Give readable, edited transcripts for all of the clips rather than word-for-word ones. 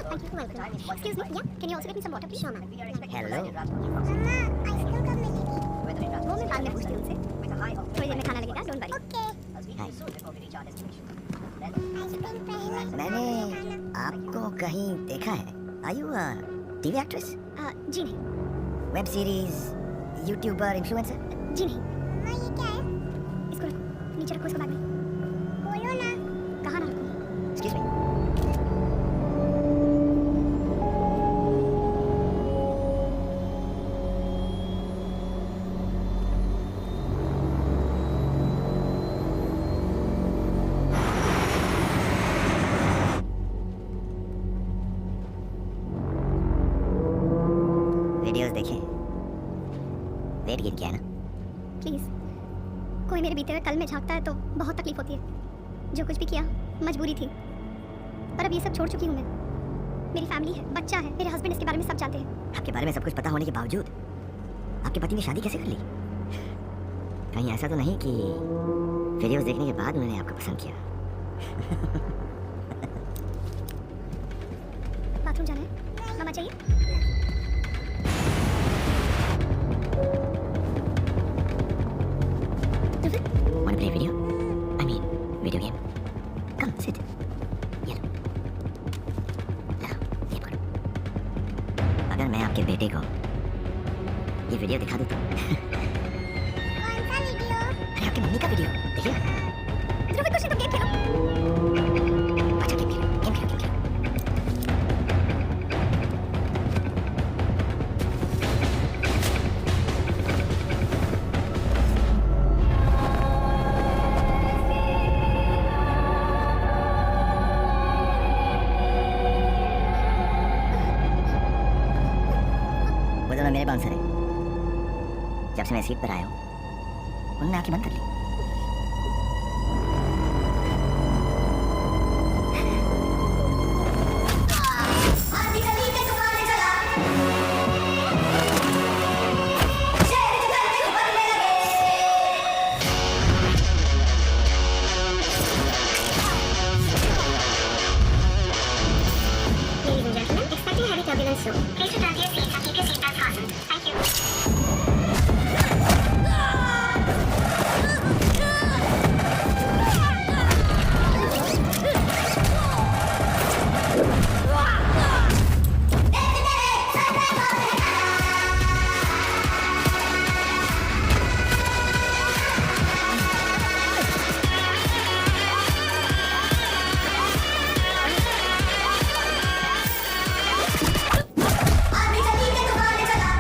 Thank you. Welcome. Excuse me. Yeah. Can you also get me some water, please? Sure, ma'am. Hello mama, ice cream कब मिलेगी? वो मैं बाद में पूछती हूँ उनसे। थोड़ी देर में खाना लगेगा, डोंट वरी। हाय आइसक्रीम पहले। मैंने आपको कहीं देखा है आर यू टीवी एक्ट्रेस जी नहीं। वेब सीरीज यूट्यूबर इन्फ्लुएंसर जी नहीं। मम्मा ये क्या है? इसको रखो, नीचे रखो इसको बैग में। बोलो ना। कहाँ ना रखो? एक्सक्यूज मी वीडियोस देखें वेट गेन किया ना प्लीज। कोई मेरे बीते हुए कल में झांकता है तो बहुत तकलीफ होती है। जो कुछ भी किया मजबूरी थी, पर अब ये सब छोड़ चुकी हूँ मैं। मेरी फैमिली है, बच्चा है, मेरे हस्बैंड इसके बारे में सब जानते हैं। आपके बारे में सब कुछ पता होने के बावजूद आपके पति ने शादी कैसे कर ली? कहीं ऐसा तो नहीं कि वीडियोस देखने के बाद उन्होंने आपको पसंद किया? बाथरूम जाना है? मामा चाहिए? Want to play video? I mean, video game. Come, sit. ये लो। लो, ये पकड़ो। अगर मैं आपके बेटे को ये वीडियो दिखा दूँ तो? कौन सा वीडियो? अरे आपकी मम्मी का वीडियो देखिए। ध्रुव, कुछ नहीं, तुम गेम खेलो। अच्छा गेम खेलो, गेम खेलो, गेम खेलो। वो दोनों मेरे बाउंसर हैं। जब से मैं सीट पर आया हूँ उन्होंने आंखें बंद कर ली। Ladies and gentlemen, expecting heavy turbulence soon. Please return to your seats and keep your seatbelts fastened. Thank you.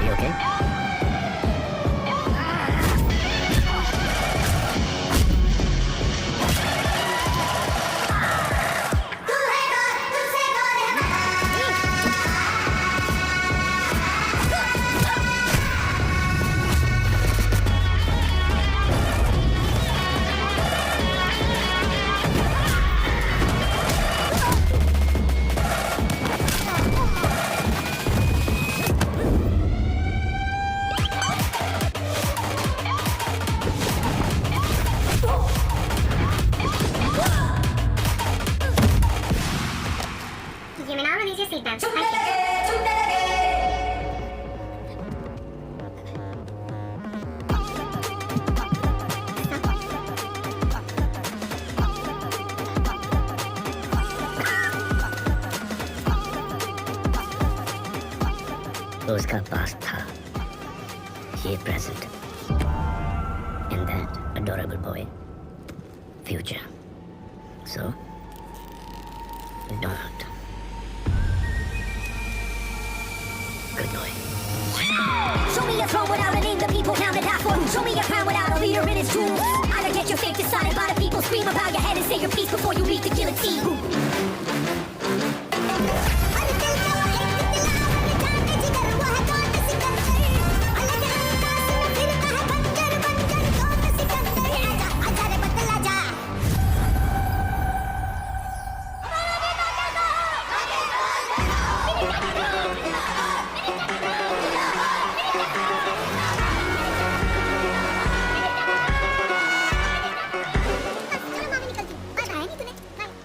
Are you okay? You may now release your seatbelts. Thank you. तो उसका past था, ये present, and that adorable boy, future. So, don't. Good boy. Show me a throne without a name the people counted out for. Show me a crown without a leader in its tomb. Either get your fate decided by the people, scream about your head and say your piece before you reach the guillotine.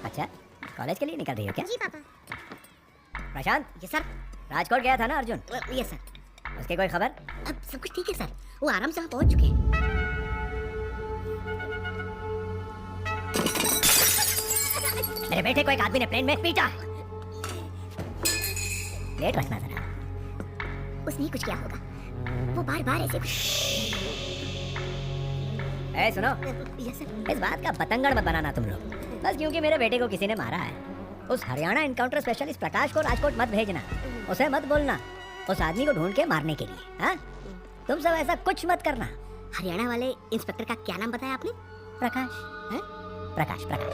अच्छा, college के लिए निकल रही हो क्या? जी पापा। प्रशांत, ये sir. Rajkot गया था ना अर्जुन? ये सर। उसकी कोई खबर? अब सब कुछ ठीक है सर, वो आराम से वहाँ पहुँच चुके हैं। मेरे बेटे को एक आदमी ने प्लेन में पीटा। लेट रखना जरा। उसने ही कुछ किया होगा, वो बार बार ऐसे ए सुनो, ये सर। इस बात का पतंगड़ मत बनाना तुम लोग, बस क्योंकि मेरे बेटे को किसी ने मारा है। उस हरियाणा इनकाउंटर स्पेशलिस्ट प्रकाश को राजकोट मत भेजना, उसे मत बोलना उस आदमी को ढूंढ के मारने के लिए। हाँ, तुम सब ऐसा कुछ मत करना। हरियाणा वाले इंस्पेक्टर का क्या नाम बताया आपने? प्रकाश है? प्रकाश प्रकाश।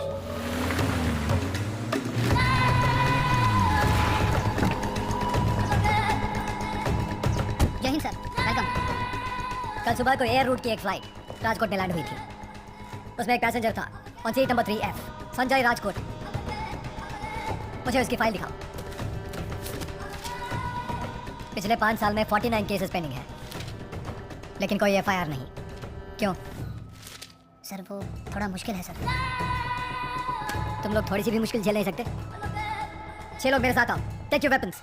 जय हिंद सर, वेलकम। कल सुबह को एयर रूट की एक फ्लाइट राजकोट में लैंड हुई थी। उसमें एक पैसेंजर था on seat number 3F, Sanjay Rajkot. मुझे उसकी फाइल दिखाओ। पिछले 5 साल में 49 केसेस पेंडिंग है, लेकिन कोई FIR नहीं। क्यों? सर वो थोड़ा मुश्किल है सर। तुम लोग थोड़ी सी भी मुश्किल झेल नहीं सकते? 6 लोग मेरे साथ आओ। Take your weapons.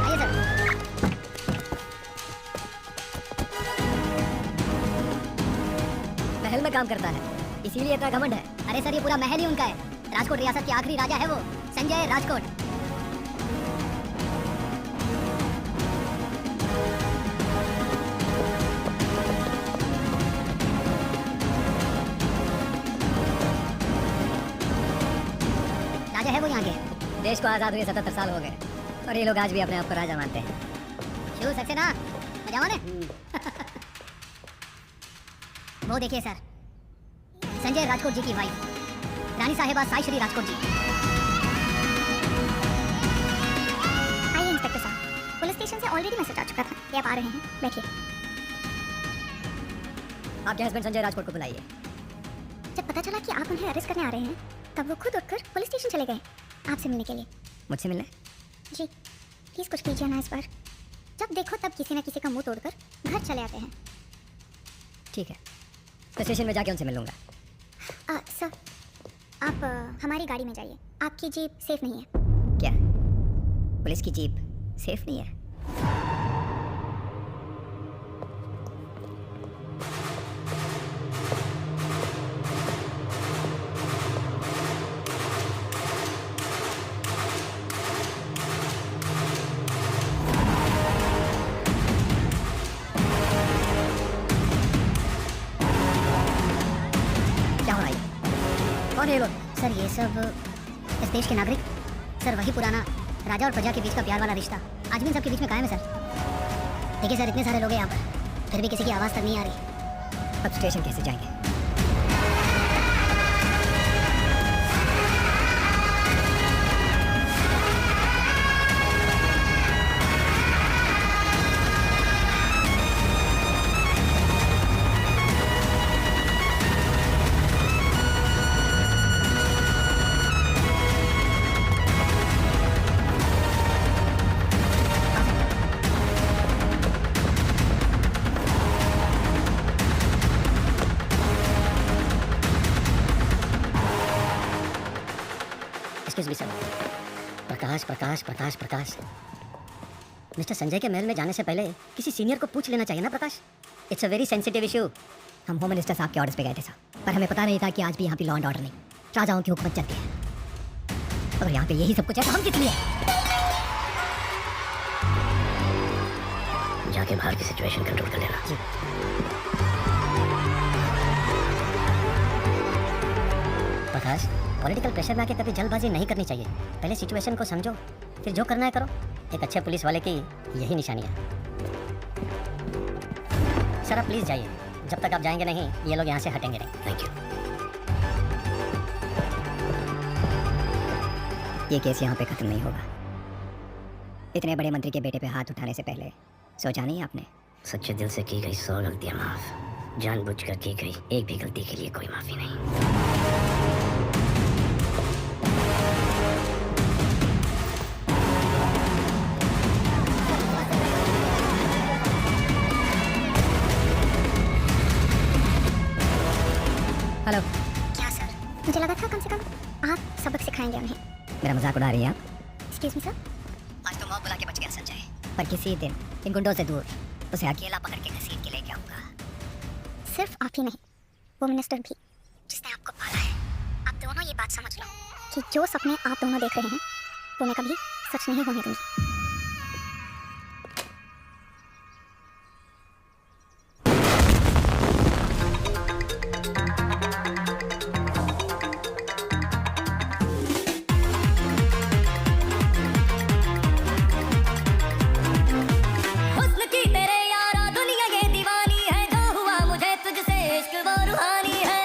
आइए सर। महल में काम करता है, इसीलिए इतना घमंड है। अरे सर, ये पूरा महल ही उनका है। राजकोट रियासत के आखिरी राजा है वो, संजय राजकोट। राजा है वो यहाँ के। देश को आजाद हुए 77 साल हो गए और ये लोग आज भी अपने आप को राजा मानते हैं। शुरू सकते ना मजा ने। वो देखिए सर, संजय राजकोट जी की वाइफ रानी साहिबा साई श्री राजकोट जी। आइए इंस्पेक्टर साहब, पुलिस स्टेशन से ऑलरेडी मैसेज आ चुका था कि आप आ रहे हैं। बैठिए। आपके हस्बैंड संजय राजकोट को बुलाइए। जब पता चला कि आप उन्हें अरेस्ट करने आ रहे हैं, तब वो खुद उठकर पुलिस स्टेशन चले गए आपसे मिलने के लिए। मुझसे मिलने? जी प्लीज़ कुछ कीजिए ना इस बार। जब देखो तब किसी न किसी का मुंह तोड़कर घर चले आते हैं। ठीक है, तो स्टेशन में जाके उनसे मिल लूंगा। सर आप हमारी गाड़ी में जाइए। आपकी जीप सेफ नहीं है। क्या पुलिस की जीप सेफ नहीं है? क्या हो रहा है? कौन है ये लोग? सर ये सब इस देश के नागरिक। सर वही पुराना राजा और प्रजा के बीच का प्यार वाला रिश्ता आज भी इन सबके बीच में कायम है सर। देखिए सर, इतने सारे लोग हैं यहाँ पर, फिर भी किसी की आवाज़ तक नहीं आ रही। अब स्टेशन कैसे जाएंगे? Excuse me sir. Prakash Prakash Prakash Prakash. Mister Sanjay के महल में जाने से पहले किसी सीनियर को पूछ लेना चाहिए ना Prakash. It's a very sensitive issue. हम होम मिनिस्टर साहब के ऑर्डर्स पे गए थे साहब, पर हमें पता नहीं था कि आज भी यहाँ पे लॉ एंड ऑर्डर नहीं, राजाओं की हुकूमत चलती है। अगर यहाँ पे यही सब कुछ है तो हम किस लिए? जाके बाहर की सिचुएशन कंट्रोल कर लेना। जी। प्रकाश, पॉलिटिकल प्रेशर में आके कभी जल्दबाजी नहीं करनी चाहिए। पहले सिचुएशन को समझो, फिर जो करना है करो। एक अच्छे पुलिस वाले की यही निशानी है। सर आप प्लीज जाइए, जब तक आप जाएंगे नहीं ये लोग यहाँ से हटेंगे नहीं। Thank you. ये केस यहाँ पे खत्म नहीं होगा। इतने बड़े मंत्री के बेटे पे हाथ उठाने से पहले सोचा नहीं आपने? सच्चे दिल से की गई 100 गलतियां माफ, जानबूझकर की गई एक भी गलती के लिए कोई माफी नहीं। अच्छा कम से कम आप सबक सिखाएंगे उन्हें। मेरा मजाक उड़ा रही है आप? Excuse me sir. आज तो मौत बुला के बच गया संजय, पर किसी दिन इन गुंडों से दूर उसे अकेला पकड़ के घसीट के लेके आऊंगा। सिर्फ आप ही नहीं, वो मिनिस्टर भी जिसने आपको पाला है। आप दोनों ये बात समझ लो कि जो सपने आप दोनों देख रहे हैं वो मैं कभी सच नहीं होने दूंगी। हुस्न की तेरे यारा दुनिया ये दीवानी है, जो हुआ मुझे तुझसे इश्क वो रूहानी है।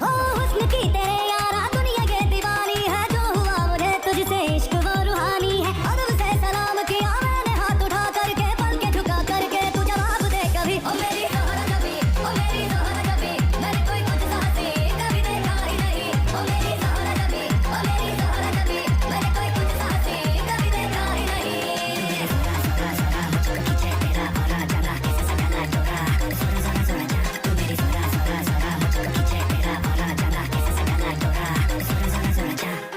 हो हुस्न की तेरे यारा दुनिया ये दीवानी है, जो हुआ मुझे तुझसे इश्क वो रूहानी है। अदब से सलाम किया मैंने हाथ उठा करके, पल के झुका करके तू जवाब दे कभी। ओ मेरी ज़ोहरा कभी, ओ मेरी ज़ोहरा कभी, मैंने कोई कुछ साहसी कभी देखा ही नहीं। ओ मेरी ज़ोहरा कभी, ओ मेरी ज़ोहरा कभी, मैंने कोई कुछ साहसी कभी देखा ही नहीं।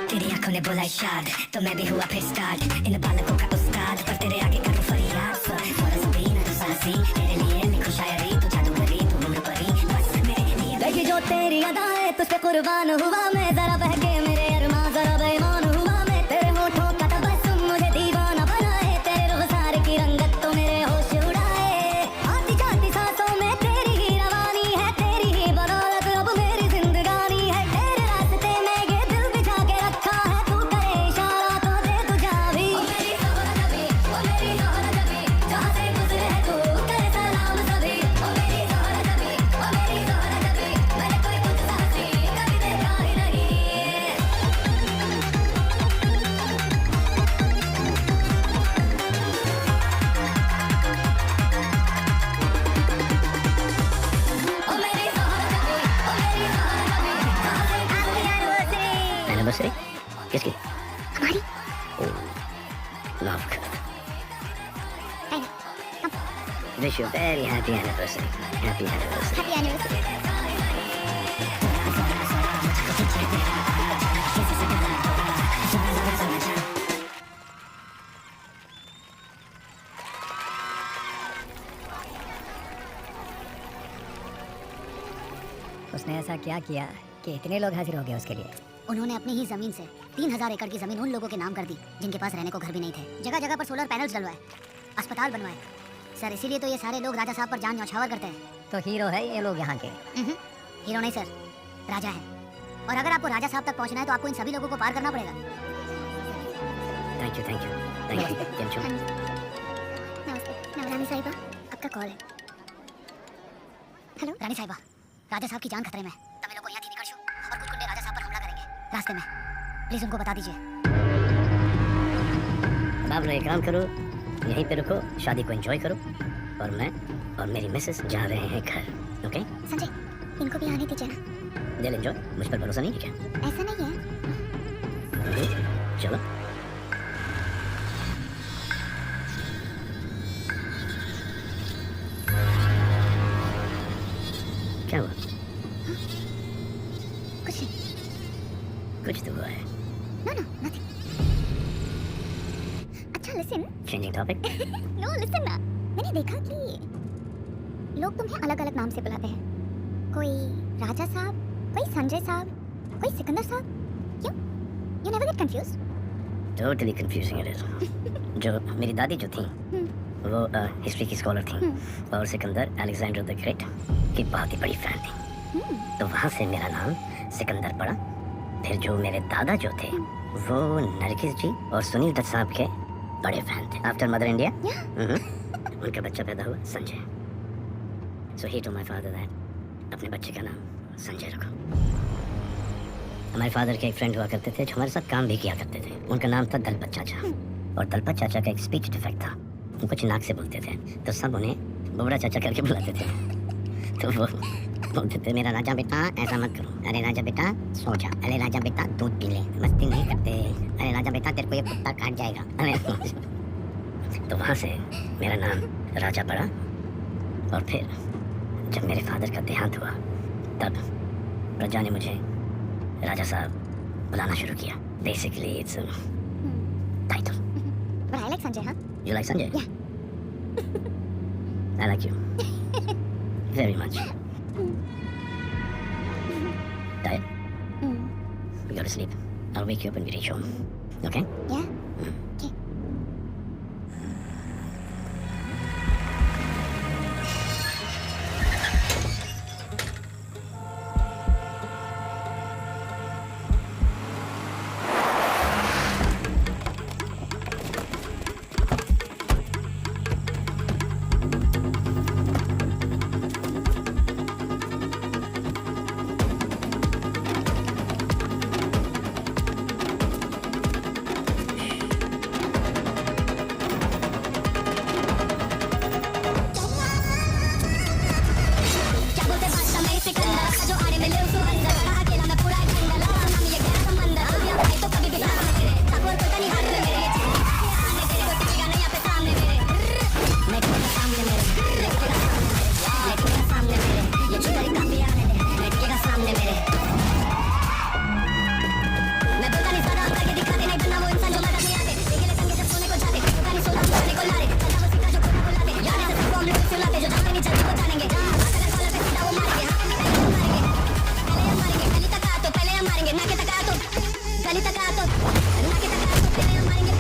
तेरी आंखों ने बोला इशाद, तो मैं भी हुआ फिर स्टार्ट। इन बालकों का उस्ताद, पर तेरे आगे करूं फरियाद। फौरन सभी तो साहसी, तेरे लिए लिखूं शायरी, तू जादूगरी तू नूर परी, बस मेरे लिए। देखी जो तेरी अदाएं, तुझ पे कुर्बान हुआ मैं। जरा बहके मेरे अरमां, जरा बेईमान हुआ मैं। तेरे होठों का तबस्सुम मुझे दीवाना बनाए, तेरे रुखसार की रंगत तो मेरे होश उड़ाए। आती जाती सांसों में तेरी ही रवानी है, तेरी ही बदौलत अब मेरी जिंदगानी है। तेरे रास्ते में ये दिल बिछा के रखा है, तू करे इशारा तो दे तू जा भी। ओ मेरी ज़ोहरा कभी, ओ मेरी ज़ोहरा कभी, जहाँ से गुजरे तू करे सलाम सभी। ओ मेरी ज़ोहरा कभी, ओ मेरी ज़ोहरा कभी, मैंने कोई कुछ साहसी कभी देखा ही नहीं। ओ मेरी ज़ोहरा कभी, ओ मेरी ज़ोहरा कभी, जहाँ से गुजरे एनिवर्सरी किसकी? हमारी माफ कर। Come wish you very happy anniversary. Happy anniversary. Happy anniversary. उसने ऐसा क्या किया कि इतने लोग हाजिर हो गए उसके लिए? उन्होंने अपनी ही जमीन से 3000 एकड़ की जमीन उन लोगों के नाम कर दी जिनके पास रहने को घर भी नहीं थे। जगह जगह पर सोलर पैनल्स डलवाए, अस्पताल बनवाए। सर इसीलिए तो ये सारे लोग राजा साहब पर जान न्यौछावर करते हैं। तो हीरो है ये लोग यहाँ के? हीरो नहीं सर, राजा है। और अगर आपको राजा साहब तक पहुंचना है तो आपको इन सभी लोगों को पार करना पड़ेगा। Thank you thank you thank you thank you. नमस्ते रानी साहिबा, आपका कॉल है। हेलो रानी साहिबा, राजा साहब की जान खतरे में। तब लोग यहाँ थी निकल शो और कुछ गुंडे राजा साहब पर हमला करेंगे रास्ते में। प्लीज उनको बता दीजिए। अब आप लोग एक काम करो, यहीं पे रुको, शादी को एंजॉय करो, और मैं और मेरी मिसेस जा रहे हैं घर। ओके? संजय, इनको भी आने दीजिए ना। दिल एंजॉय। मुझ पर भरोसा नहीं है क्या? ऐसा नहीं है। चलो। क्या हुआ? कुछ नहीं। कुछ तो हुआ है। No no nothing. अच्छा listen. Changing topic. No listen ना, मैंने देखा कि लोग तुम्हें अलग अलग नाम से बुलाते हैं। कोई राजा साहब, कोई संजय साहब, कोई सिकंदर साहब। क्यों? You never get confused? Totally confusing it is. जो मेरी दादी जो थी वो हिस्ट्री की स्कॉलर थी, और सिकंदर अलेक्जेंडर द ग्रेट की बहुत ही बड़ी फैन थी। तो वहाँ से मेरा नाम सिकंदर पड़ा। फिर जो मेरे दादा जो थे वो नरगिस जी और सुनील दत्त साहब के बड़े फैन थे। आफ्टर मदर इंडिया उनका बच्चा पैदा हुआ Sanjay. So he told my father that अपने बच्चे का नाम संजय रखो। हमारे फादर के एक फ्रेंड हुआ करते थे जो हमारे साथ काम भी किया करते थे। उनका नाम था दलपत चाचा, और दलपत चाचा का एक स्पीच डिफेक्ट था। वो कुछ नाक से बोलते थे, तो सब उन्हें बोबड़ा चाचा करके बुलाते थे। तो वो बोलते थे, मेरा राजा बेटा ऐसा मत करो, अरे राजा बेटा सो जा, अरे राजा बेटा दूध पी ले, मस्ती नहीं करते, अरे राजा बेटा तेरे को ये कुत्ता काट जाएगा। अरे तो वहाँ से मेरा नाम राजा पड़ा, और फिर जब मेरे फादर का देहांत हुआ तब प्रजा ने मुझे राजा साहब बुलाना शुरू किया. Basically, it's a title. But I like Sanjay, huh? You like Sanjay? Yeah. I like you. Very much. Tired? We go to sleep. I'll wake you up when we reach home. Okay? Yeah. Okay. क्या बोलते बादशाह मैं इसे कंधा जो आड़े में ले उसको अंदर कहा अकेला मैं पूरा खंडर लगा ये गया समंदर अभी अब भाई तो कभी भी साथ मेरे ठाकुर को नहीं हाथ में मेरे ये चीज़ आने तेरे को टिकेगा नहीं यहाँ पे सामने मेरे मैं टिकेगा सामने मेरे मैं टिकेगा सामने मेरे ये चिकारी काफी आने दे मैं टिकेगा सामने मेरे मैं बोलता नहीं सारा करके दिखाते नहीं बनना वो इंसान जो मदद नहीं आते अकेले संगे जब सोने को जाते बोलता नहीं सोना सोने को लारे चलता वो सीखा जो खुद को लाते याद है सबको हम लोग सुलाते जो जाते नहीं चलते वो जानेंगे नाके तका तो गली तका तो नाके तका तो पहले हम मारेंगे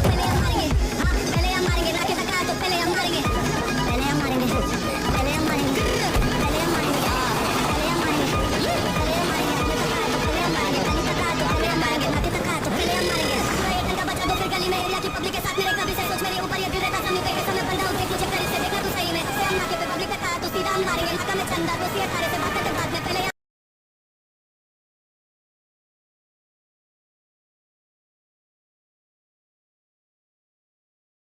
पहले हम मारेंगे हाँ पहले हम मारेंगे नाके तका तो पहले हम मारेंगे पहले हम मारेंगे पहले हम मारेंगे पहले हम मारेंगे पहले हम मारेंगे पहले हम मारेंगे पहले हम मारेंगे गली तका तो पहले हम मारेंगे नाके तका तो पहले हम मारेंगे पूरा एक घंटा बचा दो फिर गली में एरिया की पब्लिक के साथ मेरे कभी से सोच मेरे ऊपर ये दिल रहता समय पे समय बंदा उसे कुछ करे से देखना तू सही में से हम नाके पे पब्लिक तका तो सीधा हम मारेंगे नाका में चंदा तो सी 18 से